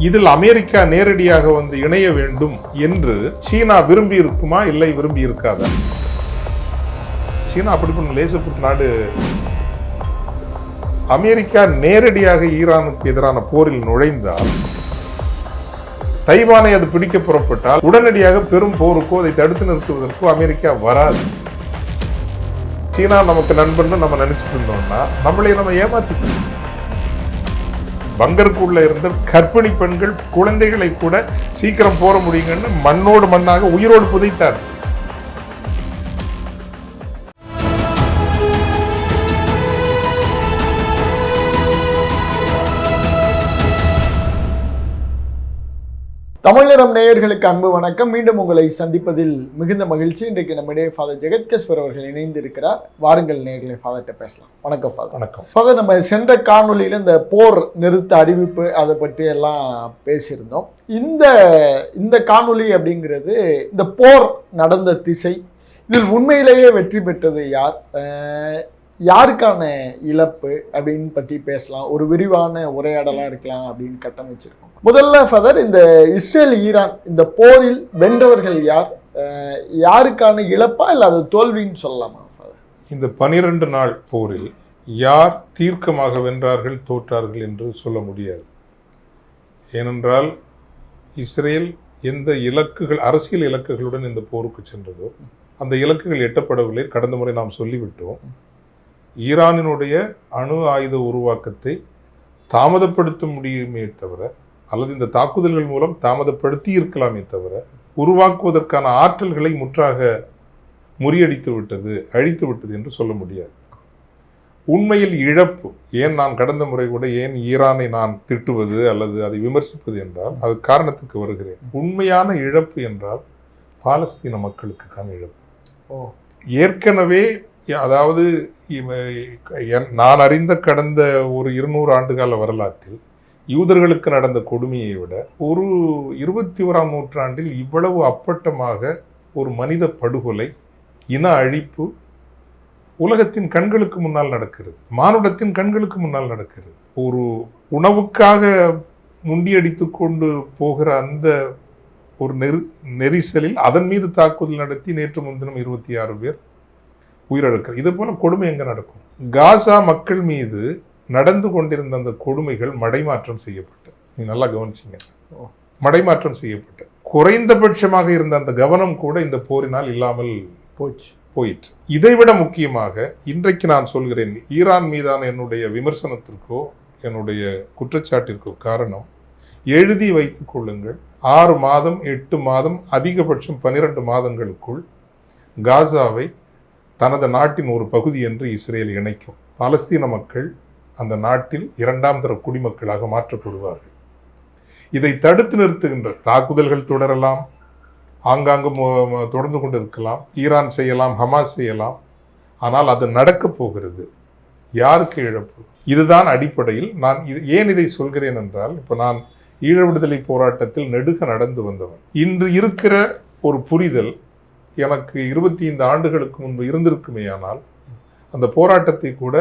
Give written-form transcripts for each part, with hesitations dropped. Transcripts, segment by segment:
இதில் அமெரிக்கா நேரடியாக வந்து இணைய வேண்டும் என்று சீனா விரும்பி இருக்குமா, இல்லை விரும்பி இருக்காதா? சீனா அப்படிப்பட்ட லேசப்பட்ட நாடு. அமெரிக்கா நேரடியாக ஈரானுக்கு எதிரான போரில் நுழைந்தால், தைவானை அது பிடிக்க புறப்பட்டால் உடனடியாக பெரும் போருக்கோ அதை தடுத்து நிறுத்துவதற்கோ அமெரிக்கா வராது. சீனா நமக்கு நண்பன் நம்ம நினைச்சிட்டு இருந்தோம்னா நம்மளை நம்ம ஏமாத்திக்கணும். பங்கருக்குள்ள இருந்த கர்ப்பிணி பெண்கள் குழந்தைகளை கூட சீக்கிரம் போற முடியுங்கன்னு மண்ணோடு மண்ணாக உயிரோடு புதைத்தார். தமிழ்நிறம் நேயர்களுக்கு அன்பு வணக்கம். மீண்டும் உங்களை சந்திப்பதில் மிகுந்த மகிழ்ச்சி. இன்றைக்கு நம்மிடையே ஃபாதர் ஜெகத்கேஸ்வர் அவர்கள் இணைந்து இருக்கிறார். வாருங்கள் நேயர்களை ஃபாதர்கிட்ட பேசலாம். வணக்கம் ஃபாதர். வணக்கம் ஃபாதர். நம்ம சென்ற காணொலியில் இந்த போர் நிறுத்த அறிவிப்பு அதை பற்றி எல்லாம் பேசியிருந்தோம். இந்த காணொலி அப்படிங்கிறது இந்த போர் நடந்த திசை, இதில் உண்மையிலேயே வெற்றி பெற்றது யார், யாருக்கான இழப்பு அப்படின்னு பற்றி பேசலாம். ஒரு விரிவான உரையாடலாக இருக்கலாம் அப்படின்னு கட்டமைச்சிருக்கோம். முதல்ல ஃபாதர், இந்த இஸ்ரேல் ஈரான் இந்த போரில் வென்றவர்கள் யார், யாருக்கான இழப்பா இல்லை அது தோல்வின்னு சொல்லலாமா ஃபாதர்? இந்த 12 நாள் போரில் யார் தீர்க்கமாக வென்றார்கள் தோற்றார்கள் என்று சொல்ல முடியாது. ஏனென்றால் இஸ்ரேல் எந்த இலக்குகள், அரசியல் இலக்குகளுடன் இந்த போருக்கு சென்றதோ அந்த இலக்குகள் எட்டப்படவில்லை. கடந்த முறை நாம் சொல்லிவிட்டோம். ஈரானினுடைய அணு ஆயுத உருவாக்கத்தை தாமதப்படுத்த முடியுமே தவிர, அல்லது இந்த தாக்குதல்கள் மூலம் தாமதப்படுத்தி இருக்கலாமே தவிர, உருவாக்குவதற்கான ஆற்றல்களை முற்றாக முறியடித்து விட்டது, அழித்து விட்டது என்று சொல்ல முடியாது. உண்மையில் இழப்பு ஏன், நான் கடந்த முறை கூட ஏன் ஈரானை நான் திட்டுவது அல்லது அதை விமர்சிப்பது என்றால் அது காரணத்துக்கு வருகிறேன். உண்மையான இழப்பு என்றால் பாலஸ்தீன மக்களுக்கு தான் இழப்பு. ஏற்கனவே, அதாவது நான் அறிந்த கடந்த ஒரு 200 ஆண்டுகால வரலாற்றில் யூதர்களுக்கு நடந்த கொடுமையை விட ஒரு 21ஆம் நூற்றாண்டில் இவ்வளவு அப்பட்டமாக ஒரு மனித படுகொலை, இன அழிப்பு உலகத்தின் கண்களுக்கு முன்னால் நடக்கிறது, மானுடத்தின் கண்களுக்கு முன்னால் நடக்கிறது. ஒரு உணவுக்காக முண்டியடித்து கொண்டு போகிற அந்த ஒரு நெரிசலில் அதன் மீது தாக்குதல் நடத்தி நேற்று முன்தினம் 26 பேர் உயிரிழக்கிறது. இது போல கொடுமை எங்க நடக்கும்? காசா மக்கள் மீது நடந்து கொண்டிருந்த அந்த கொடுமைகள் மடைமாற்றம் செய்யப்பட்டது. நீ நல்லா கவனிச்சிங்க, மடைமாற்றம் செய்யப்பட்டது. குறைந்தபட்சமாக இருந்த அந்த கவனம் கூட இந்த போரினால் இல்லாமல் போயிற்று. இதைவிட முக்கியமாக இன்றைக்கு நான் சொல்கிறேன், ஈரான் மீதான என்னுடைய விமர்சனத்திற்கோ என்னுடைய குற்றச்சாட்டிற்கோ காரணம், எழுதி வைத்துக் கொள்ளுங்கள், 6 மாதம் 8 மாதம் அதிகபட்சம் 12 மாதங்களுக்குள் காசாவை தனது நாட்டின் ஒரு பகுதி என்று இஸ்ரேல் இணைக்கும். பாலஸ்தீன மக்கள் அந்த நாட்டில் 2ஆம் தர குடிமக்களாக மாற்றப்படுவார்கள். இதை தடுத்து நிறுத்துகின்ற தாக்குதல்கள் தொடரலாம், ஆங்காங்கு தொடர்ந்து கொண்டு இருக்கலாம், ஈரான் செய்யலாம், ஹமாஸ் செய்யலாம். ஆனால் அது நடக்கப் போகிறது. யாருக்கு இழப்பு? இதுதான் அடிப்படையில் நான் ஏன் இதை சொல்கிறேன் என்றால், இப்போ நான் ஈழ விடுதலை போராட்டத்தில் நெடுக நடந்து வந்தவன். இன்று இருக்கிற ஒரு புரிதல் எனக்கு 25 ஆண்டுகளுக்கு முன்பு இருந்திருக்குமே, ஆனால் அந்த போராட்டத்தை கூட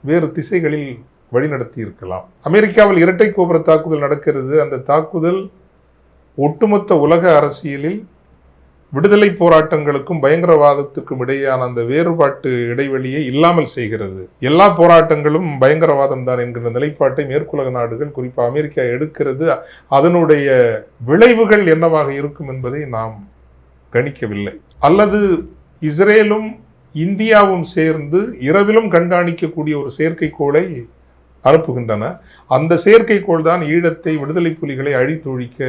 வேறு திசைகளில் வழிநடத்தி இருக்கலாம். அமெரிக்காவில் இரட்டை கோபுர தாக்குதல் நடக்கிறது. அந்த தாக்குதல் ஒட்டுமொத்த உலக அரசியலில் விடுதலை போராட்டங்களுக்கும் பயங்கரவாதத்துக்கும் இடையேயான அந்த வேறுபாட்டு இடைவெளியை இல்லாமல் செய்கிறது. எல்லா போராட்டங்களும் பயங்கரவாதம் தான் என்கிற நிலைப்பாட்டை மேற்குலக நாடுகள், குறிப்பாக அமெரிக்கா எடுக்கிறது. அதனுடைய விளைவுகள் என்னவாக இருக்கும் என்பதை நாம் கணிக்கவில்லை. அல்லது இஸ்ரேலும் இந்தியாவும் சேர்ந்து இரவிலும் கண்காணிக்கக்கூடிய ஒரு செயற்கைக்கோளை அனுப்புகின்றன. அந்த செயற்கைக்கோள் தான் ஈழத்தை, விடுதலை புலிகளை அழித்தொழிக்க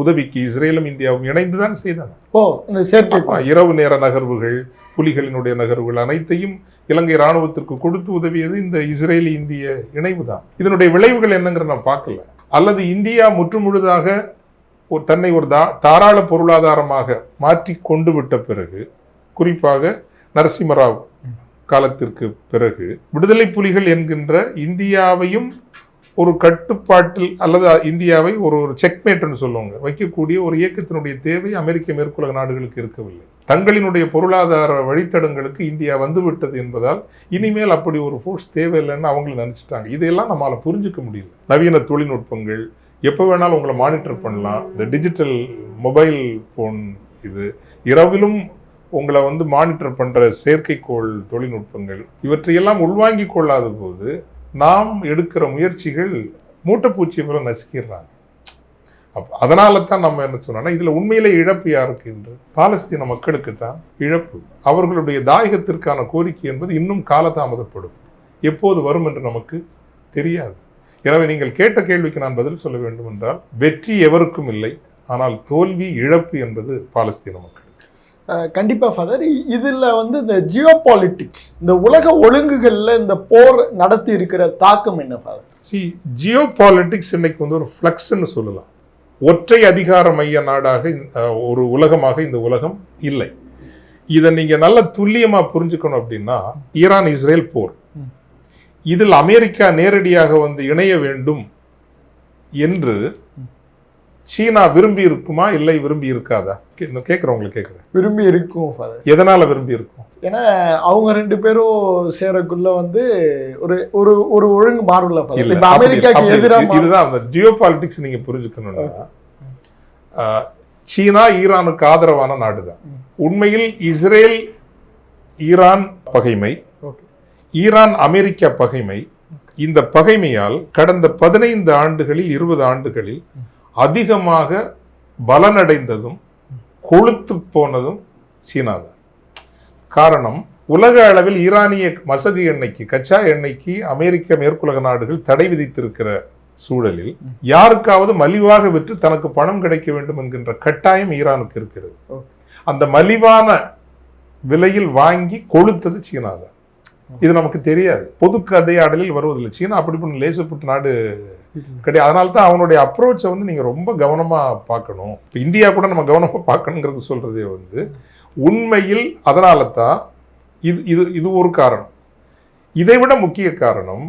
உதவிக்கு இஸ்ரேலும் இந்தியாவும் இணைந்துதான் செய்தன. இரவு நேர நகர்வுகள், புலிகளினுடைய நகர்வுகள் அனைத்தையும் இலங்கை இராணுவத்திற்கு கொடுத்து உதவியது இந்த இஸ்ரேலி இந்திய இணைவு தான். இதனுடைய விளைவுகள் என்னங்கிற நான் பார்க்கல. அல்லது இந்தியா முற்றுமுழுதாக தன்னை ஒரு தாராள பொருளாதாரமாக மாற்றி கொண்டு விட்ட பிறகு, குறிப்பாக நரசிம்மராவ் காலத்திற்கு பிறகு, விடுதலை புலிகள் என்கின்ற இந்தியாவையும் ஒரு கட்டுப்பாட்டில், அல்லது இந்தியாவை ஒரு செக்மேட்னு சொல்லுவாங்க, வைக்கக்கூடிய ஒரு இயக்கத்தினுடைய தேவை அமெரிக்க மேற்குலக நாடுகளுக்கு இருக்கவில்லை. தங்களினுடைய பொருளாதார வழித்தடங்களுக்கு இந்தியா வந்துவிட்டது என்பதால் இனிமேல் அப்படி ஒரு ஃபோர்ஸ் தேவையில்லைன்னு அவங்களும் நினைச்சிட்டாங்க. இதையெல்லாம் நம்மளால புரிஞ்சுக்க முடியல. நவீன தொழில்நுட்பங்கள், எப்போ வேணாலும் உங்களை மானிட்டர் பண்ணலாம். இந்த டிஜிட்டல் மொபைல் ஃபோன் இது இரவிலும் உங்களை வந்து மானிட்டர் பண்ணுற செயற்கைக்கோள் தொழில்நுட்பங்கள் இவற்றையெல்லாம் உள்வாங்கி கொள்ளாத போது நாம் எடுக்கிற முயற்சிகள் மூட்டைப்பூச்சியை போல நசுக்கிடுறாங்க. அதனால தான் நம்ம என்ன சொன்னோம்னா இதில் உண்மையிலே இழப்பு யாருக்கு என்று பாலஸ்தீன மக்களுக்கு தான் இழப்பு. அவர்களுடைய தாயகத்திற்கான கோரிக்கை என்பது இன்னும் காலதாமதப்படும். எப்போது வரும் என்று நமக்கு தெரியாது. எனவே நீங்கள் கேட்ட கேள்விக்கு நான் பதில் சொல்ல வேண்டும் என்றால் வெற்றி எவருக்கும் இல்லை, ஆனால் தோல்வி இழப்பு என்பது பாலஸ்தீன மக்கள். கண்டிப்பாக ஃபாதர், இதில் வந்து இந்த ஜியோ பாலிட்டிக்ஸ், இந்த உலக ஒழுங்குகளில் இந்த போர் நடத்தி இருக்கிற தாக்கம் என்ன ஃபாதர்? ஜியோ பாலிட்டிக்ஸ் இன்னைக்கு வந்து ஒரு ஃப்ளக்ஸ்ன்னு சொல்லலாம். ஒற்றை அதிகார மைய நாடாக ஒரு உலகமாக இந்த உலகம் இல்லை. இதை நீங்கள் நல்ல துல்லியமாக புரிஞ்சுக்கணும் அப்படின்னா, ஈரான் இஸ்ரேல் போர், இதில் அமெரிக்கா நேரடியாக வந்து இணைய வேண்டும் என்று சீனா விரும்பி இருக்குமா இல்லை விரும்பி இருக்காதா? கேட்குறவங்களுக்கு கேட்குறேன். விரும்பி இருக்கும் ஃபாதர். எதனால விரும்பி இருக்கும்? ஏன்னா அவங்க 2 பேரும் சேரக்குள்ள வந்து ஒரு ஒரு ஒரு ஒழுங்கு மாறும்ல ஃபாதர். இப்போ அமெரிக்காக்கு எதிராக இதுதான் அந்த ஜியோ பாலிட்டிக்ஸ் நீங்க புரிஞ்சுக்கணும்னா, சீனா ஈரானுக்கு ஆதரவான நாடு தான். உண்மையில் இஸ்ரேல் ஈரான் பகைமை, ஈரான் அமெரிக்கா பகைமை, இந்த பகைமையால் கடந்த 15 ஆண்டுகளில் 20 ஆண்டுகளில் அதிகமாக பலனடைந்ததும் கொழுத்து போனதும் சீனா தான். காரணம், உலக அளவில் ஈரானிய மசகு எண்ணெய்க்கு, கச்சா எண்ணெய்க்கு அமெரிக்க மேற்குலக நாடுகள் தடை விதித்திருக்கிற சூழலில் யாருக்காவது மலிவாக விற்று தனக்கு பணம் கிடைக்க வேண்டும் என்கின்ற கட்டாயம் ஈரானுக்கு இருக்கிறது. அந்த மலிவான விலையில் வாங்கி கொளுத்தது சீனா தான். இது நமக்கு தெரியாது, பொது கதையாடலில் வருவதில்லை. சீனா அப்படி பண்ண லேசப்பட்ட நாடு கிடையாது. அதனால தான் அவனுடைய அப்ரோச்சை வந்து நீங்கள் ரொம்ப கவனமாக பார்க்கணும். இப்போ இந்தியா கூட நம்ம கவனமாக பார்க்கணுங்கிறது சொல்கிறதே வந்து உண்மையில் அதனால தான் இது இது இது ஒரு காரணம். இதை விட முக்கிய காரணம்,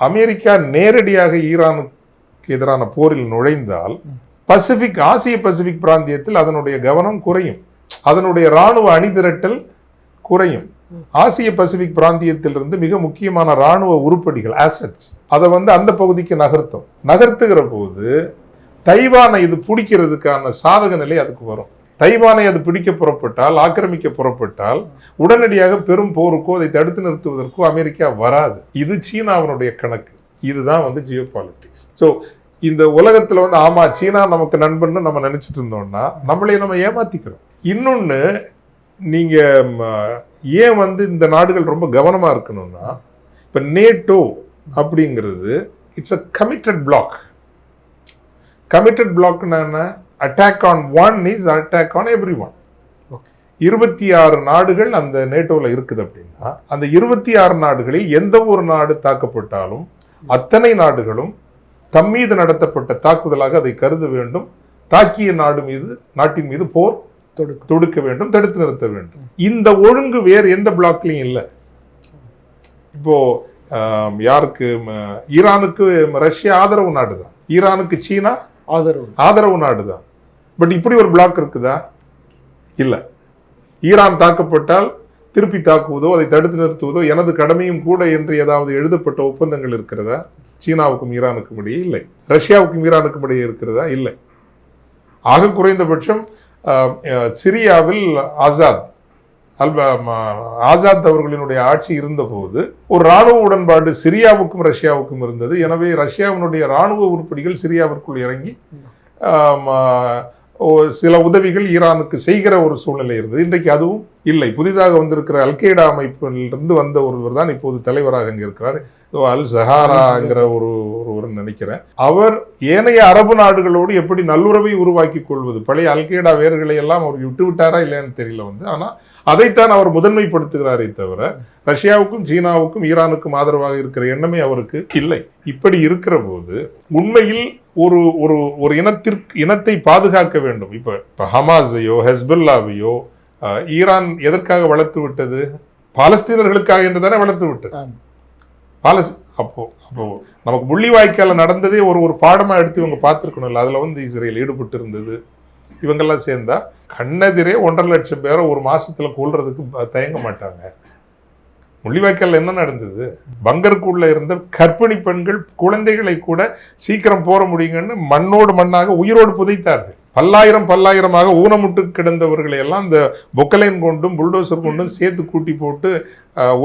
அமெரிக்கா நேரடியாக ஈரானுக்கு எதிரான போரில் நுழைந்தால் பசிபிக், ஆசிய பசிபிக் பிராந்தியத்தில் அதனுடைய கவனம் குறையும், அதனுடைய இராணுவ அணிதிரட்டல் குறையும். ஆசிய பசிபிக் பிராந்தியத்திலிருந்து மிக முக்கியமான இராணுவ உருப்படிகள், ஆசெட்ஸ், அதை வந்து அந்த பகுதிக்கு நகர்த்துகிற போது தைவானை இது பிடிக்கிறதுக்கான சாதக நிலை அதுக்கு வரும். தைவானை அது பிடிக்க புறப்பட்டால், ஆக்கிரமிக்க புறப்பட்டால் உடனடியாக பெரும் போருக்கோ அதை தடுத்து நிறுத்துவதற்கோ அமெரிக்கா வராது. இது சீனாவினுடைய கணக்கு. இதுதான் வந்து ஜியோ பாலிட்டிக்ஸ். ஸோ இந்த உலகத்தில் வந்து ஆமா சீனா நமக்கு நண்பன்னு நம்ம நினைச்சிட்டு இருந்தோம்னா நம்மளே நம்ம ஏமாத்திக்கிறோம். இன்னொன்று, நீங்க ஏன் வந்து இந்த நாடுகள் ரொம்ப கவனமா இருக்கணும்னா, இப்போ நேட்டோ அப்படிங்கிறது it's a committed block. Committed பிளாக்னா என்ன? Attack on one is attack on everyone. 26 நாடுகள் அந்த நேட்டோவில் இருக்குது அப்படின்னா, அந்த 26 நாடுகளில் எந்த ஒரு நாடு தாக்கப்பட்டாலும் அத்தனை நாடுகளும் தம்மீது நடத்தப்பட்ட தாக்குதலாக அதை கருத வேண்டும். தாக்கிய நாட்டின் மீது போர் தொடுக்க வேண்டும், தடுத்து நிறுத்த வேண்டும். இந்த ஒழுங்கு வேறு எந்த பிளாக்லையும் இல்லை. இப்போ யாருக்கு? ஈரானுக்கு ரஷ்யா ஆதரவு நாடு தான், ஈரானுக்கு சீனா ஆதரவு நாடு தான். பட் இப்படி ஒரு பிளாக் இருக்குதா? இல்லை. ஈரான் தாக்கப்பட்டால் திருப்பி தாக்குவதோ அதை தடுத்து நிறுத்துவதோ எனது கடமையும் கூட என்று ஏதாவது எழுதப்பட்ட ஒப்பந்தங்கள் இருக்கிறதா? சீனாவுக்கும் ஈரானுக்கும் இடையே இல்லை. ரஷ்யாவுக்கும் ஈரானுக்கும் இடையே இருக்கிறதா? இல்லை. ஆக குறைந்தபட்சம் சிரியாவில் ஆசாத் அவர்களினுடைய ஆட்சி இருந்தபோது ஒரு இராணுவ உடன்பாடு சிரியாவுக்கும் ரஷ்யாவுக்கும் இருந்தது. எனவே ரஷ்யாவினுடைய இராணுவ உருப்படிகள் சிரியாவிற்குள் இறங்கி சில உதவிகள் ஈரானுக்கு செய்கிற ஒரு சூழ்நிலை இருந்தது. இன்றைக்கு அதுவும் இல்லை. புதிதாக வந்திருக்கிற அல்கெய்டா அமைப்பிலிருந்து வந்த ஒருவர் தான் இப்போது தலைவராக இங்கே இருக்கிறார். அல் சஹாராங்கிற ஒருவர் நினைக்கிறேன். அவர் ஏனைய அரபு நாடுகளோடு எப்படி நல்லுறவை உருவாக்கி கொள்வது, பழைய அல்கெய்டா வேர்களை எல்லாம் அவர் விட்டு விட்டாரா இல்லைன்னு தெரியல வந்து, ஆனால் அதைத்தான் அவர் முதன்மைப்படுத்துகிறாரே தவிர ரஷ்யாவுக்கும் சீனாவுக்கும் ஈரானுக்கும் ஆதரவாக இருக்கிற எண்ணமே அவருக்கு இல்லை. இப்படி இருக்கிற போது உண்மையில் ஒரு ஒரு ஒரு இனத்தை பாதுகாக்க வேண்டும். இப்போ ஹமாஸையோ ஹெஸ்புல்லாவையோ ஈரான் எதற்காக வளர்த்து விட்டது? பாலஸ்தீனர்களுக்காக என்று தானே வளர்த்து விட்டது. அப்போ நமக்கு முள்ளிவாய்க்கால நடந்ததே ஒரு பாடமா எடுத்து இவங்க பார்த்துருக்கணும்ல. அதுல வந்து இஸ்ரேல் ஈடுபட்டு இருந்தது. இவங்கெல்லாம் சேர்ந்தா கண்ணெதிரே 1.5 லட்சம் பேரை ஒரு மாசத்துல கொல்றதுக்கு தயங்க மாட்டாங்க. முள்ளிவாய்க்கால் என்ன நடந்தது? பங்கருக்குள்ள இருந்த கர்ப்பிணி பெண்கள் குழந்தைகளை கூட சீக்கிரம் போற முடியுங்கன்னு மண்ணோடு மண்ணாக உயிரோடு புதைத்தார்கள். பல்லாயிரமாக ஊனமுட்டு கிடந்தவர்களை எல்லாம் இந்த பொக்கலைன் கொண்டும் புல்டோசர் கொண்டும் சேர்த்து கூட்டி போட்டு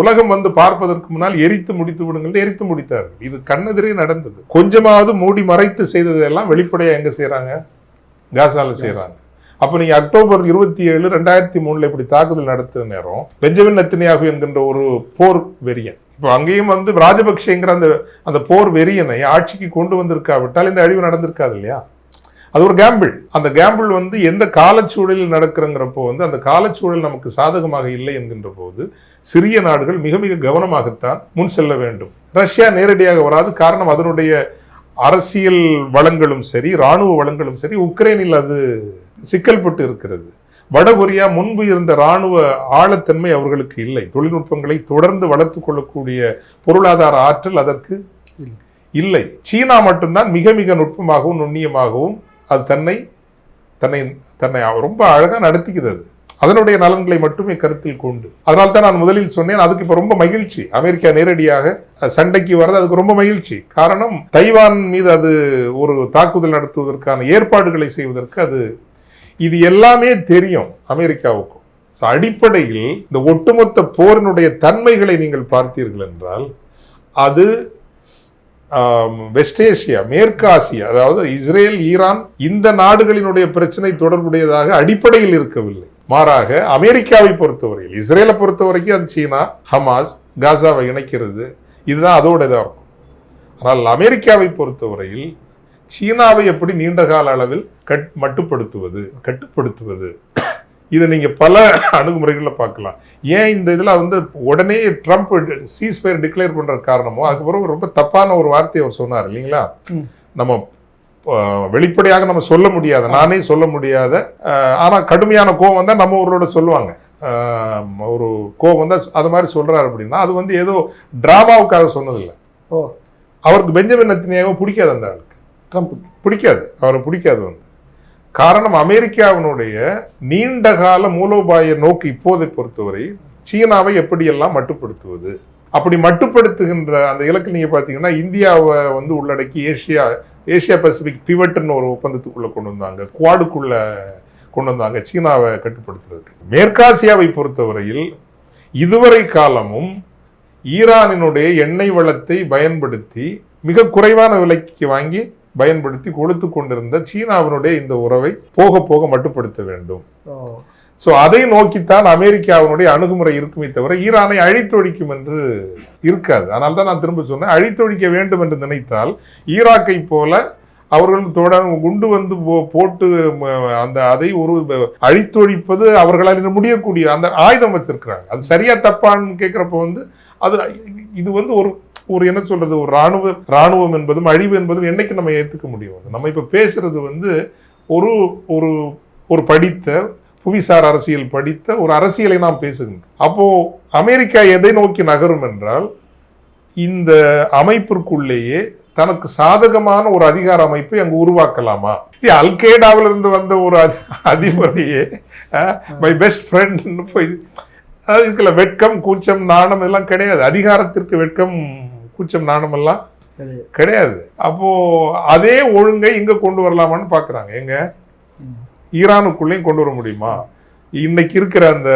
உலகம் வந்து பார்ப்பதற்கு முன்னால் எரித்து முடித்து விடுங்கள் எரித்து முடித்தார்கள். இது கண்ணெதிரே நடந்தது. கொஞ்சமாவது மூடி மறைத்து செய்ததெல்லாம் வெளிப்படையா எங்க செய்யறாங்க? காசால செய்யறாங்க. அப்ப நீங்க அக்டோபர் 27, 2003 இப்படி தாக்குதல் நடத்துற நேரம் பெஞ்சமின் நெத்தன்யாகு என்கின்ற ஒரு போர் வெறியன், இப்போ அங்கேயும் வந்து ராஜபக்சேங்கிற அந்த போர் வெறியனை ஆட்சிக்கு கொண்டு வந்திருக்காவிட்டால் இந்த அழிவு நடந்திருக்காது இல்லையா? அது ஒரு கேம்பிள். அந்த கேம்பிள் வந்து எந்த காலச்சூழலில் நடக்கிறங்கிறப்போ வந்து அந்த காலச்சூழல் நமக்கு சாதகமாக இல்லை என்கின்ற போது சிறிய நாடுகள் மிக மிக கவனமாகத்தான் முன் செல்ல வேண்டும். ரஷ்யா நேரடியாக வராது. காரணம், அதனுடைய அரசியல் வளங்களும் சரி இராணுவ வளங்களும் சரி உக்ரைனில் அது சிக்கல்பட்டு இருக்கிறது. வடகொரியா முன்பு இருந்த இராணுவ ஆழத்தன்மை அவர்களுக்கு இல்லை. தொழில்நுட்பங்களை தொடர்ந்து வளர்த்து கொள்ளக்கூடிய பொருளாதார ஆற்றல் அதற்கு இல்லை. சீனா மட்டும்தான் மிக மிக நுட்பமாகவும் நுண்ணியமாகவும் அது தன்னை தன்னை தன்னை ரொம்ப அழகாக நடத்திக்கிறது. அதனுடைய நலன்களை மட்டுமே கருத்தில் கொண்டு. அதனால தான் நான் முதலில் சொன்னேன், அதுக்கு இப்போ ரொம்ப மகிழ்ச்சி. அமெரிக்கா நேரடியாக சண்டைக்கு வர்றது அதுக்கு ரொம்ப மகிழ்ச்சி. காரணம், தைவான் மீது அது ஒரு தாக்குதல் நடத்துவதற்கான ஏற்பாடுகளை செய்வதற்கு இது எல்லாமே தெரியும் அமெரிக்காவுக்கும். அடிப்படையில் இந்த ஒட்டுமொத்த போரினுடைய தன்மைகளை நீங்கள் பார்த்தீர்கள் என்றால் அது வெஸ்ட் ஏசியா, மேற்கு ஆசியா, அதாவது இஸ்ரேல், ஈரான் இந்த நாடுகளினுடைய பிரச்சனை தொடர்புடையதாக அடிப்படையில் இருக்கவில்லை. மாறாக அமெரிக்காவை பொறுத்தவரையில், இஸ்ரேலை பொறுத்தவரைக்கும் அது சீனா, ஹமாஸ், காசாவை இணைக்கிறது, இதுதான் அதோட இதாக இருக்கும். ஆனால் அமெரிக்காவை பொறுத்தவரையில் சீனாவை எப்படி நீண்ட கால அளவில் கட்டுப்படுத்துவது இதை நீங்க பல அணுகுமுறைகளில் பார்க்கலாம். ஏன் இந்த இதில் வந்து உடனே ட்ரம்ப் சீஸ்ஃபயர் டிக்ளேர் பண்ற காரணமோ அதுக்கப்புறம் ரொம்ப தப்பான ஒரு வார்த்தையை அவர் சொன்னார் இல்லைங்களா? நம்ம வெளிப்படையாக நம்ம சொல்ல முடியாத, நானே சொல்ல முடியாத, ஆனா கடுமையான கோபம் வந்தா நம்ம ஊரோட சொல்லுவாங்க, ஒரு கோபம் வந்தா அது மாதிரி சொல்றாரு அப்படின்னா அது வந்து ஏதோ டிராமாவுக்காக சொன்னதில்லை. அவருக்கு பெஞ்சமின் நெத்தன்யாகு பிடிக்காது, அந்த ஆளுக்கு ட்ரம்ப் பிடிக்காது, அவரை பிடிக்காது. வந்து காரணம், அமெரிக்காவினுடைய நீண்டகால மூலோபாய நோக்கு இப்போதை பொறுத்தவரை சீனாவை எப்படியெல்லாம் மட்டுப்படுத்துவது, அப்படி மட்டுப்படுத்துகின்ற அந்த இலக்கு நீங்க பாத்தீங்கன்னா இந்தியாவை வந்து உள்ளடக்கி ஏசியா பசிபிக் பிவட்னு ஒரு ஒப்பந்தத்துக்குள்ள கொண்டு வந்தாங்க, குவாடுக்குள்ள கொண்டு வந்தாங்க சீனாவை கட்டுப்படுத்துறதுக்கு. மேற்காசியாவை பொறுத்தவரையில் இதுவரை காலமும் ஈரானினுடைய எண்ணெய் வளத்தை பயன்படுத்தி மிக குறைவான விலைக்கு வாங்கி பயன்படுத்தி கொடுத்து கொண்டிருந்த சீனாவினுடைய இந்த உறவை போக போக மட்டுப்படுத்த வேண்டும். சோ அதை நோக்கித்தான் அமெரிக்காவினுடைய அணுகுமுறை இருக்குமே தவிர ஈரானை அழித்தொழிக்கும் என்று இருக்காது. அதனால தான் நான் திரும்ப சொன்னேன், அழித்தொழிக்க வேண்டும் என்று நினைத்தால் ஈராக்கை போல அவர்கள் குண்டு வந்து போட்டு அதை ஒரு அழித்தொழிப்பது அவர்களால் முடியக்கூடிய அந்த ஆயுதம் வச்சிருக்கிறாங்க. அது சரியா தப்பான்னு கேட்கிறப்ப வந்து இது வந்து ஒரு என்ன சொல்றது, ஒரு ராணுவம் என்பதும் அழிவு என்பதும் என்னைக்கு நம்ம ஏற்றுக்க முடியும்? நம்ம இப்ப பேசுறது வந்து ஒரு படித்த புவிசார் அரசியல் படித்த ஒரு அரசியலை நாம் பேசுகின்றோம். அப்போ அமெரிக்கா எதை நோக்கி நகரும் என்றால் இந்த அமைப்பிற்குள்ளேயே தனக்கு சாதகமான ஒரு அதிகார அமைப்பை அங்கு உருவாக்கலாமா? அல்கேடாவில இருந்து வந்த ஒரு அதிபரையே மை பெஸ்ட் ஃப்ரெண்ட் போய், இதுக்குள்ள வெட்கம் கூச்சம் நாணம் எல்லாம் கிடையாது. அதிகாரத்திற்கு வெட்கம் கூச்சம் நாணம் எல்லாம் கிடையாது. அப்போ அதே ஒழுங்கை இங்க கொண்டு வரலாமான்னு பாக்குறாங்க. எங்க ஈரானுக்குள்ளேயும் கொண்டு வர முடியுமா? இன்னைக்கு இருக்கிற அந்த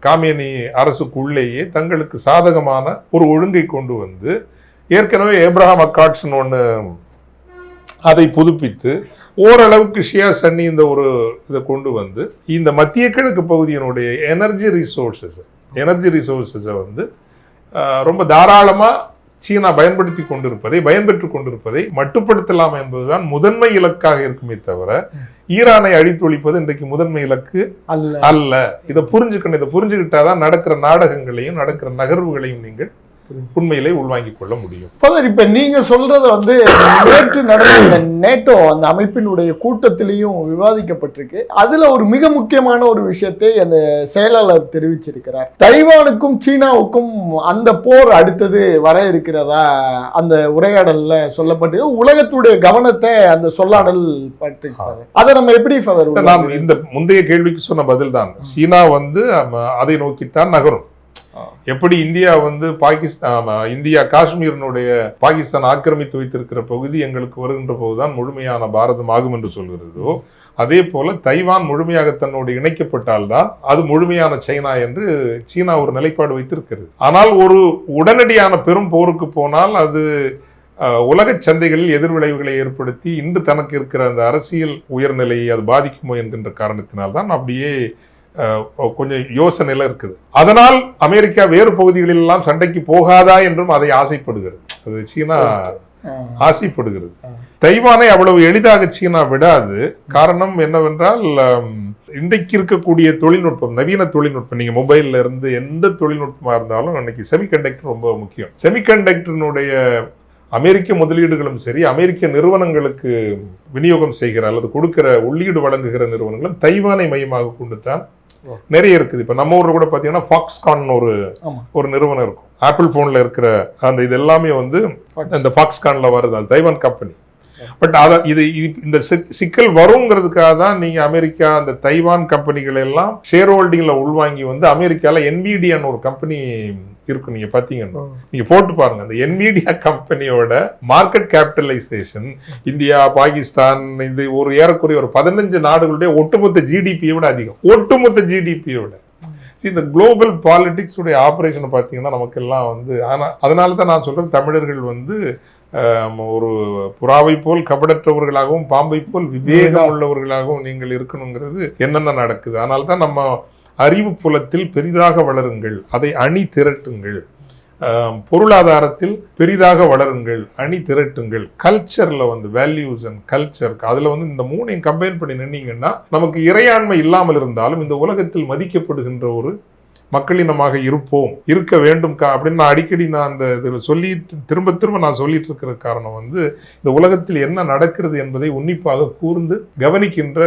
காமியனி அரசுக்குள்ளேயே தங்களுக்கு சாதகமான ஒரு ஒழுங்கை கொண்டு வந்து, ஏற்கனவே ஏப்ரஹாம் அக்கார்ட்ஸ்னு ஒன்று அதை புதுப்பித்து ஓரளவுக்கு ஷியா சன்னி இந்த ஒரு இதை கொண்டு வந்து இந்த மத்திய கிழக்கு பகுதியினுடைய எனர்ஜி ரிசோர்ஸஸை வந்து ரொம்ப தாராளமாக சீனா பயன்பெற்று கொண்டிருப்பதை மட்டுப்படுத்தலாம் என்பதுதான் முதன்மை இலக்காக இருக்குமே தவிர ஈரானை அழித்தொழிப்பது இன்றைக்கு முதன்மை இலக்கு அல்ல. இதை புரிஞ்சுக்கிட்டாதான் நடக்கிற நாடகங்களையும் நடக்கிற நகர்வுகளையும் நீங்கள் உண்மையிலே உள்வாங்கிக் கொள்ள முடியும். இப்ப நீங்க சொல்றத வந்து நேற்று நடந்த நேட்டோ அந்த அமைப்பினுடைய கூட்டத்திலையும் விவாதிக்கப்பட்டிருக்கு. அதுல ஒரு மிக முக்கியமான ஒரு விஷயத்தை அந்த செயலாளர் தெரிவிச்சிருக்கிறார். தைவானுக்கும் சீனாவுக்கும் அந்த போர் அடுத்தது வர இருக்கிறதா அந்த உரையாடல்ல சொல்லப்பட்டு உலகத்துடைய கவனத்தை அந்த சொல்லாடல் பற்றி அதை நம்ம எப்படி நாம் இந்த முந்தைய கேள்விக்கு சொன்ன பதில் தான். சீனா வந்து அதை நோக்கித்தான் நகரும். எப்படி இந்தியா வந்து இந்தியா காஷ்மீரினுடைய பாகிஸ்தான் ஆக்கிரமித்து வைத்திருக்கிற பகுதி எங்களுக்கு வருகின்ற போதுதான் முழுமையான பாரதம் ஆகும் என்று சொல்கிறதோ, அதே போல தைவான் முழுமையாக தன்னோடு இணைக்கப்பட்டால்தான் அது முழுமையான சைனா என்று சீனா ஒரு நிலைப்பாடு வைத்திருக்கிறது. ஆனால் ஒரு உடனடியான பெரும் போருக்கு போனால் அது உலக சந்தைகளில் எதிர்விளைவுகளை ஏற்படுத்தி இன்று தனக்கு இருக்கிற அந்த அரசியல் உயர்நிலையை அது பாதிக்குமோ என்கின்ற காரணத்தினால்தான் அப்படியே கொஞ்சம் யோசனையில இருக்குது. அதனால் அமெரிக்கா வேறு பகுதிகளில் எல்லாம் சண்டைக்கு போகாதா என்றும் அதை ஆசைப்படுகிறது. அது சீனா ஆசைப்படுகிறது. தைவானை அவ்வளவு எளிதாக சீனா விடாது. காரணம் என்னவென்றால், இன்றைக்கு இருக்கக்கூடிய தொழில்நுட்பம், நவீன தொழில்நுட்பம், நீங்க மொபைல்ல இருந்து எந்த தொழில்நுட்பமா இருந்தாலும் இன்னைக்கு செமிகண்டக்டர் ரொம்ப முக்கியம். செமிகண்டக்டரினுடைய அமெரிக்க முதலீடுகளும் சரி, அமெரிக்க நிறுவனங்களுக்கு விநியோகம் செய்கிற அல்லது கொடுக்கிற உள்ளீடு வழங்குகிற நிறுவனங்களும் தைவானை மையமாக கொண்டு தான் நிறைய இருக்குது. இப்ப நம்ம ஊர்ல கூட பாத்தீங்கன்னா ஃபாக்ஸ்கான் ஒரு நிறுவனம் இருக்கும். ஆப்பிள் போன்ல இருக்கிற அந்த இது எல்லாமே வந்து இந்த ஃபாக்ஸ்கான்ல வருது, அது தைவான் கம்பெனி. பட் இந்த சிக்கல் வருங்கிறதுக்காக தான் நீங்க அமெரிக்கா அந்த தைவான் கம்பெனிகள் எல்லாம் ஷேர் ஹோல்டிங்ல உள்வாங்கி வந்து அமெரிக்கால என்விடியான்னு ஒரு கம்பெனி இருக்கும். நீங்க பாத்தீங்கன்னா நீங்க போட்டு பாருங்க, அந்த என்விடியா கம்பெனியோட மார்க்கெட் கேபிட்டலைசேஷன் இந்தியா, பாகிஸ்தான், இது ஒரு ஏறக்குறைய ஒரு 15 நாடுகளுடைய ஒட்டுமொத்த ஜிடிபியை விட அதிகம். ஒட்டுமொத்த ஜிடிபியை விட. இந்த குளோபல் பாலிடிக்ஸ் உடைய ஆபரேஷனை பார்த்தீங்கன்னா நமக்கெல்லாம் வந்து, ஆனால் அதனால தான் நான் சொல்றேன், தமிழர்கள் வந்து ஒரு புறாவை போல் கபடற்றவர்களாகவும் பாம்பை போல் விவேகம் உள்ளவர்களாகவும் நீங்கள் இருக்கணுங்கிறது என்னென்ன நடக்குது. அதனால தான் நம்ம அறிவு புலத்தில் பெரிதாக வளருங்கள், அதை அணி திரட்டுங்கள். பொருளாதாரத்தில் பெரிதாக வளருங்கள், அணி திரட்டுங்கள். கல்ச்சர்ல வந்து வேல்யூஸ் அண்ட் கல்ச்சர், அதுல வந்து இந்த மூணையும் கம்பைன் பண்ணி நின்னீங்கன்னா நமக்கு இறையாண்மை இல்லாமல் இருந்தாலும் இந்த உலகத்தில் மதிக்கப்படுகின்ற ஒரு மக்களினமாக இருக்க வேண்டும் அப்படின்னு நான் அடிக்கடி அந்த இதில் திரும்ப நான் சொல்லிட்டு இருக்கிற காரணம் வந்து, இந்த உலகத்தில் என்ன நடக்கிறது என்பதை உன்னிப்பாக கூர்ந்து கவனிக்கின்ற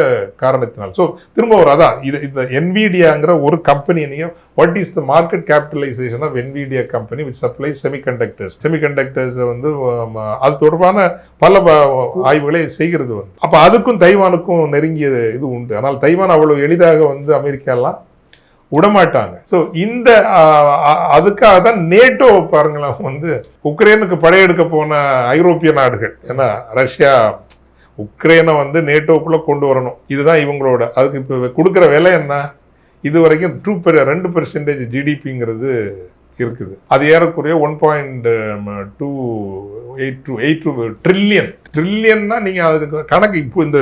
காரணத்தினால். ஸோ திரும்ப ஒரு அதான் இந்த என்விடியாங்கிற ஒரு கம்பெனி, நீங்கள் what is the market capitalization of Nvidia company which supplies semiconductors வந்து அது தொடர்பான பல ஆய்வுகளை செய்கிறது வந்து. அப்போ அதுக்கும் தைவானுக்கும் நெருங்கிய இது உண்டு. ஆனால் தைவான் அவ்வளவு எளிதாக வந்து அமெரிக்காலாம் விடமாட்டாங்க. ஸோ இந்த அதுக்காக தான் நேட்டோ பாருங்களேன் வந்து உக்ரைனுக்கு படையெடுக்க போன ஐரோப்பிய நாடுகள், ஏன்னா ரஷ்யா உக்ரைனை வந்து நேட்டோக்குள்ள கொண்டு வரணும், இதுதான் இவங்களோட. அதுக்கு இப்போ கொடுக்குற விலை என்ன? இது வரைக்கும் 2% ஜிடிபிங்கிறது இருக்குது. அது ஏறக்குறைய 1.282 ட்ரில்லியன்னா நீங்க அதுக்கு கணக்கு இப்போ இந்த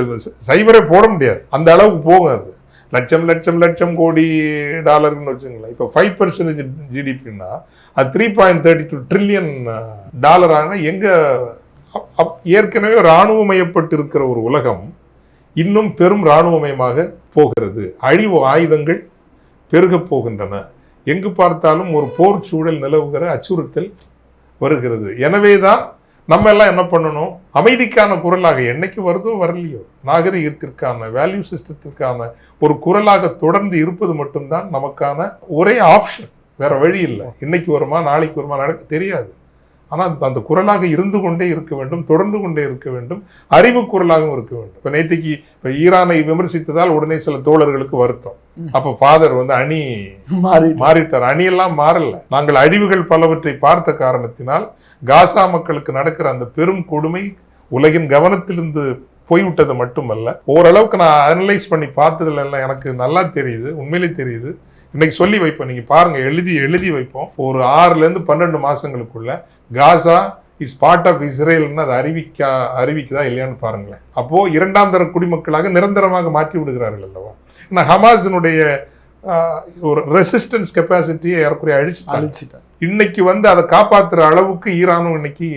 சைபரே போட முடியாது, அந்த அளவுக்கு போகும். அது லட்சம் கோடி டாலர்னு வச்சுங்களேன். இப்போ 5% ஜிடிபின்னா அது 3.32 ட்ரில்லியன் டாலரான எங்க ஏற்கனவே இராணுவமயப்பட்டு இருக்கிற ஒரு உலகம் இன்னும் பெரும் இராணுவமயமாக போகிறது. அழிவு ஆயுதங்கள் பெருக போகின்றன. எங்கு பார்த்தாலும் ஒரு போர் சூழல் நிலவுகிற அச்சுறுத்தல் வருகிறது. எனவேதான் நம்ம எல்லாம் என்ன பண்ணணும், அமைதிக்கான குரலாக என்னைக்கு வருதோ வரலையோ நாகரிகத்திற்கான வேல்யூ சிஸ்டத்திற்கான ஒரு குரலாக தொடர்ந்து இருப்பது மட்டும்தான் நமக்கான ஒரே ஆப்ஷன். வேற வழி இல்லை. இன்னைக்கு வருமா நாளைக்கு வருமா நடக்க தெரியாது. ஆனால் அந்த குரலாக இருந்து கொண்டே இருக்க வேண்டும், தொடர்ந்து கொண்டே இருக்க வேண்டும், அறிவு குரலாகவும் இருக்க வேண்டும். இப்போ நேற்றுக்கு இப்போ ஈரானை விமர்சித்ததால் உடனே சில தோழர்களுக்கு வருத்தம். அப்போ ஃபாதர் வந்து அணி மாறிட்டார். அணியெல்லாம் மாறல. நாங்கள் அழிவுகள் பலவற்றை பார்த்த காரணத்தினால் காசா மக்களுக்கு நடக்கிற அந்த பெரும் கொடுமை உலகின் கவனத்திலிருந்து போய்விட்டது மட்டுமல்ல, ஓரளவுக்கு நான் அனலைஸ் பண்ணி பார்த்ததுல எல்லாம் எனக்கு நல்லா தெரியுது, உண்மையிலே தெரியுது. இன்னைக்கு சொல்லி வைப்போம், நீங்க பாருங்க, எழுதி வைப்போம். ஒரு 6 to 12 மாசங்களுக்குள்ள காசா இஸ் பார்ட் ஆஃப் இஸ்ரேல்னு அதை அறிவிக்குதா இல்லையான்னு பாருங்களேன். அப்போ 2ஆம் தர குடிமக்களாக நிரந்தரமாக மாற்றி விடுகிறார்கள் அல்லவா. ஏன்னா ஹமாஸினுடைய ஒரு ரெசிஸ்டன்ஸ் கெப்பாசிட்டியை ஏறக்குறைய அழிச்சுட்டாங்க. இன்னைக்கு வந்து அதை காப்பாற்றுற அளவுக்கு ஈரானும் இன்னைக்கு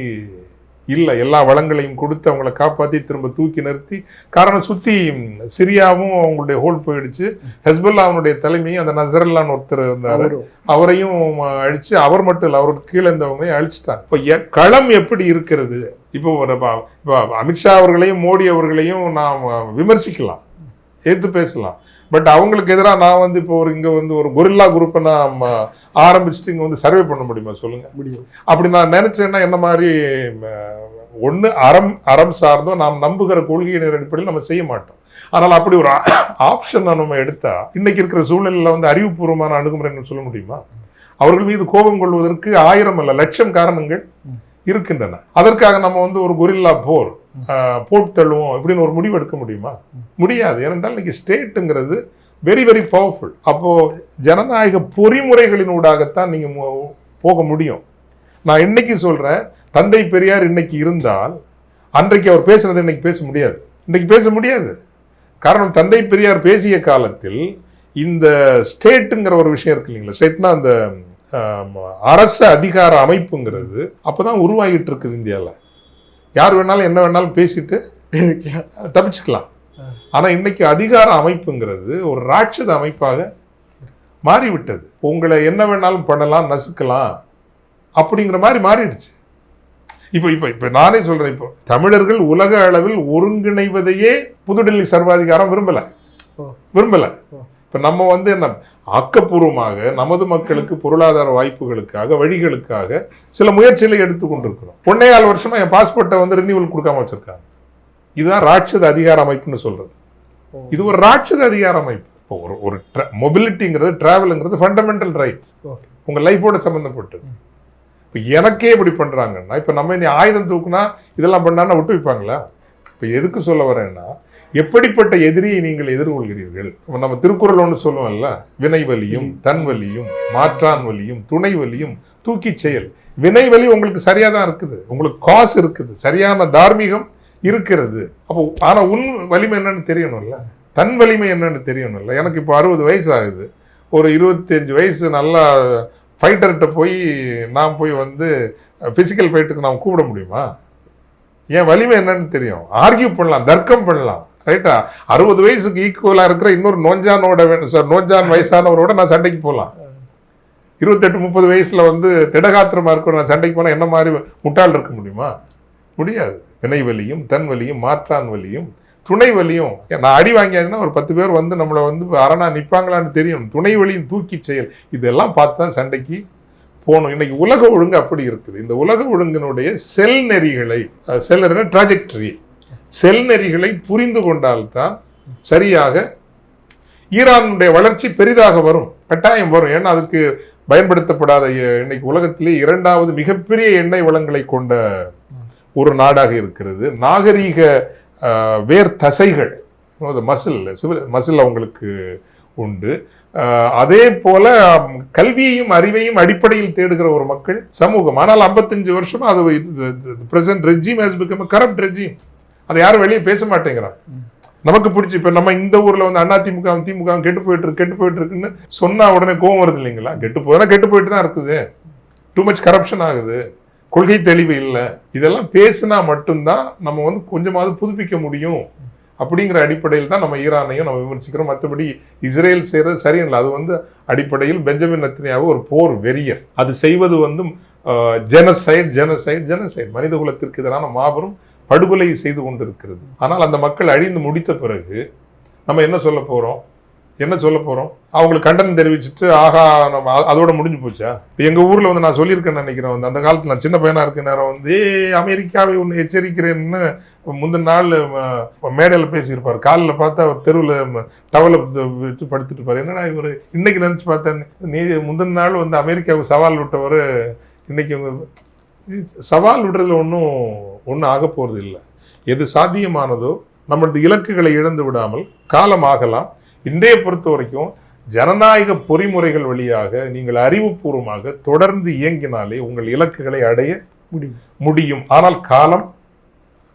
இல்லை. எல்லா வளங்களையும் கொடுத்து அவங்கள காப்பாற்றி திரும்ப தூக்கி நிறுத்தி, காரணம் சுற்றி சிரியாவும் அவங்களுடைய ஹோல் போயிடுச்சு. ஹெஸ்புல்லாவுடைய தலைமையும் அந்த நசரல்லான்னு ஒருத்தர் இருந்தார், அவரையும் அழிச்சு, அவர் மட்டும் இல்லை அவருக்கு கீழே இருந்தவங்களையும் அழிச்சிட்டாங்க. இப்போ களம் எப்படி இருக்கிறது? இப்போ அமித்ஷா அவர்களையும் மோடி அவர்களையும் நாம் விமர்சிக்கலாம், ஏற்று பேசலாம். பட் அவங்களுக்கு எதிராக நான் வந்து இப்போ இங்கே வந்து ஒரு கொரில்லா குரூப்பை நான் ஆரம்பிச்சுட்டு இங்கே வந்து சர்வே பண்ண முடியுமா சொல்லுங்க? முடியும். அப்படி நான் நினைச்சேன்னா என்ன மாதிரி ஒன்று அறம் சார்ந்தோ நாம் நம்புகிற கொள்கையின் அடிப்படையில் நம்ம செய்ய மாட்டோம். ஆனால் அப்படி ஒரு ஆப்ஷன் நம்ம எடுத்தா இன்னைக்கு இருக்கிற சூழ்நிலையில் வந்து அறிவுபூர்வமான அணுகுமுறைன்னு சொல்ல முடியுமா? அவர்கள் மீது கோபம் கொள்வதற்கு 1000 அல்ல 1,00,000 காரணங்கள் இருக்கின்றன. அதற்காக நம்ம வந்து ஒரு கொரில்லா போர் போட்டு தள்ளுவோம் இப்படின்னு ஒரு முடிவு எடுக்க முடியுமா? முடியாது. ஏனென்றால் இன்னைக்கு ஸ்டேட்டுங்கிறது வெரி வெரி பவர்ஃபுல். அப்போ ஜனநாயக பொறிமுறைகளினூடாகத்தான் நீங்க போக முடியும். நான் இன்னைக்கு சொல்றேன், தந்தை பெரியார் இன்னைக்கு இருந்தால் அன்றைக்கு அவர் பேசுனதை இன்னைக்கு பேச முடியாது. இன்னைக்கு பேச முடியாது. காரணம், தந்தை பெரியார் பேசிய காலத்தில் இந்த ஸ்டேட்டுங்கிற ஒரு விஷயம் இருக்கு இல்லைங்களா, ஸ்டேட்னா அந்த அரச அதிகார அமைப்புங்கிறது அப்பதான் உருவாகிட்டு இருக்குது இந்தியாவில். யார் வேணாலும் என்ன வேணாலும் பேசிட்டு தப்பிச்சுக்கலாம். ஆனா இன்னைக்கு அதிகார அமைப்புங்கிறது ஒரு ராட்சத அமைப்பாக மாறிவிட்டது. உங்களை என்ன வேணாலும் பண்ணலாம், நசுக்கலாம் அப்படிங்கிற மாதிரி மாறிடுச்சு. இப்ப நானே சொல்றேன், இப்போ தமிழர்கள் உலக அளவில் ஒருங்கிணைவதையே புதுடெல்லி சர்வாதிகாரம் விரும்பல. இப்ப நம்ம வந்து என்ன ஆக்கப்பூர்வமாக நமது மக்களுக்கு பொருளாதார வாய்ப்புகளுக்காக வழிகளுக்காக சில முயற்சிகளை எடுத்துக்கொண்டிருக்கிறோம். 1.25 வருஷமா என் பாஸ்போர்ட்டை வந்து ரினியூவல் கொடுக்காம வச்சிருக்காங்க. இதுதான் ராட்சத அதிகார அமைப்புன்னு சொல்றது. இது ஒரு ராட்சத அதிகார அமைப்பு. ஒரு மொபிலிட்டிங்கிறது, டிராவலுங்கிறது ஃபண்டமெண்டல் ரைட், உங்க லைஃபோட சம்பந்தப்பட்டது. இப்போ எனக்கே இப்படி பண்றாங்கன்னா, இப்ப நம்ம இனி ஆயுதம் தூக்குனா இதெல்லாம் பண்ணான்னா விட்டு வைப்பாங்களா? இப்ப எதுக்கு சொல்ல வரேன்னா, எப்படிப்பட்ட எதிரியை நீங்கள் எதிர்கொள்கிறீர்கள்? நம்ம திருக்குறள் ஒன்று சொல்லுவோம்ல, வினை வலியும் தன் வலியும் மாற்றான் வலியும் துணை வலியும் தூக்கி செயல். வினை வலி உங்களுக்கு சரியா தான் இருக்குது, உங்களுக்கு காசு இருக்குது, சரியான தார்மீகம் இருக்கிறது. அப்போ ஆனா உன் வலிமை என்னன்னு தெரியணும்ல, தன் வலிமை என்னன்னு தெரியணும்ல. எனக்கு இப்போ 60 வயசு ஆகுது. ஒரு 25 வயசு நல்லா ஃபைட்டர்கிட்ட போய் நான் போய் வந்து பிசிக்கல் ஃபைட்டுக்கு நான் கூப்பிட முடியுமா? என் வலிமை என்னன்னு தெரியும். ஆர்கியூ பண்ணலாம், தர்க்கம் பண்ணலாம், ரைட்டா? 60 வயசுக்கு ஈக்குவலா இருக்கிற இன்னொரு நோஞ்சான் வயசானவரோட நான் சண்டைக்கு போகலாம். 28-30 வயசுல வந்து திடகாத்திரமா இருக்கிற நான் சண்டைக்கு போனா என்ன மாதிரி முட்டாள் இருக்க முடியுமா? முடியாது. வினை வலியும் தன் வலியும் மாற்றான் வலியும் துணை வலியும். நான் அடி வாங்கியாங்கன்னா ஒரு 10 பேர் வந்து நம்மளை வந்து அரணா நிற்பாங்களான்னு தெரியும். துணை வலியும் தூக்கி செயல், இதெல்லாம் பார்த்து தான் சண்டைக்கு போகணும். இன்னைக்கு உலக ஒழுங்கு அப்படி இருக்குது. இந்த உலக ஒழுங்கினுடைய செல் நெறிகளை, ட்ராஜெக்டரி, செல் நெறிகளை புரிந்து கொண்டால்தான் சரியாக ஈரானுடைய வளர்ச்சி பெரிதாக வரும், கட்டாயம் வரும். ஏன்னா அதுக்கு பயன்படுத்தப்படாத இன்னைக்கு உலகத்திலே 2வது மிகப்பெரிய எண்ணெய் வளங்களை கொண்ட ஒரு நாடாக இருக்கிறது. நாகரீக வேர் தசைகள், மசில் அவங்களுக்கு உண்டு. அதே போல கல்வியையும் அறிவையும் அடிப்படையில் தேடுகிற ஒரு மக்கள் சமூகம். ஆனால் 55 வருஷமா அது present regime has become corrupt regime. அதை யாரும் வெளியே பேச மாட்டேங்கிறாங்க. நமக்கு பிடிச்சி இப்ப நம்ம இந்த ஊர்ல வந்து அதிமுக திமுக கெட்டு போயிட்டு இருக்குன்னு சொன்னா உடனே கோவம் வருது இல்லைங்களா? கெட்டு போயிட்டு தான் இருக்குது, டூ மச் கரப்ஷன் ஆகுது, கொள்கை தெளிவு இல்லை. இதெல்லாம் பேசினா மட்டும்தான் நம்ம வந்து கொஞ்சமாவது புதுப்பிக்க முடியும். அப்படிங்கிற அடிப்படையில் தான் நம்ம ஈரானையும் நம்ம விமர்சிக்கிறோம். மற்றபடி இஸ்ரேல் செய்கிறது சரியில்லை. அது வந்து அடிப்படையில் பெஞ்சமின் நெத்தன்யாஹு ஒரு போர் வெறியர். அது செய்வது வந்து ஜெனசைட் மனித குலத்திற்கு எதிரான மாபெரும் படுகொலை செய்து கொண்டிருக்கிறது. ஆனால் அந்த மக்கள் அழிந்து முடித்த பிறகு நம்ம என்ன சொல்ல போறோம்? அவங்களுக்கு கண்டனம் தெரிவிச்சுட்டு ஆகா நம்ம அதோட முடிஞ்சு போச்சா? எங்க ஊர்ல வந்து நான் சொல்லியிருக்கேன்னு நினைக்கிறேன், வந்து அந்த காலத்துல நான் சின்ன பையனா இருக்க நேரம் வந்து அமெரிக்காவை ஒன்று எச்சரிக்கிறேன்னு முந்தின நாள் மேடையில் பேசியிருப்பார். காலில் பார்த்தா அவர் தெருவில் டவலை வச்சு படுத்துட்டு இருப்பார். என்னடா இவர் இன்னைக்கு நினைச்சு பார்த்தேன், நீ முந்தின நாள் வந்து அமெரிக்காவுக்கு சவால் விட்டவர் இன்னைக்கு சவால் விடுறதுல ஒன்றும் ஆக போறது இல்லை. எது சாத்தியமானதோ நம்மளது இலக்குகளை இழந்து விடாமல் காலம் ஆகலாம். இன்றைய பொறுத்த வரைக்கும் ஜனநாயக பொறிமுறைகள் வழியாக நீங்கள் அறிவுபூர்வமாக தொடர்ந்து இயங்கினாலே உங்கள் இலக்குகளை அடைய முடியும். ஆனால் காலம்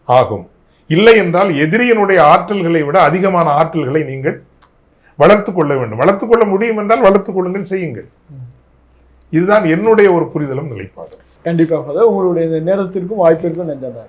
ஆகும். இல்லை என்றால் எதிரியினுடைய ஆற்றல்களை விட அதிகமான ஆற்றல்களை நீங்கள் வளர்த்து கொள்ள வேண்டும். வளர்த்து கொள்ள முடியும் என்றால் வளர்த்து கொள்ளுங்கள், செய்யுங்கள். இதுதான் என்னுடைய ஒரு புரிதலும் நிலைப்பாடு. கண்டிப்பாக உங்களுடைய இந்த நேரத்திற்கும் வாய்ப்பிற்கும் நன்றி.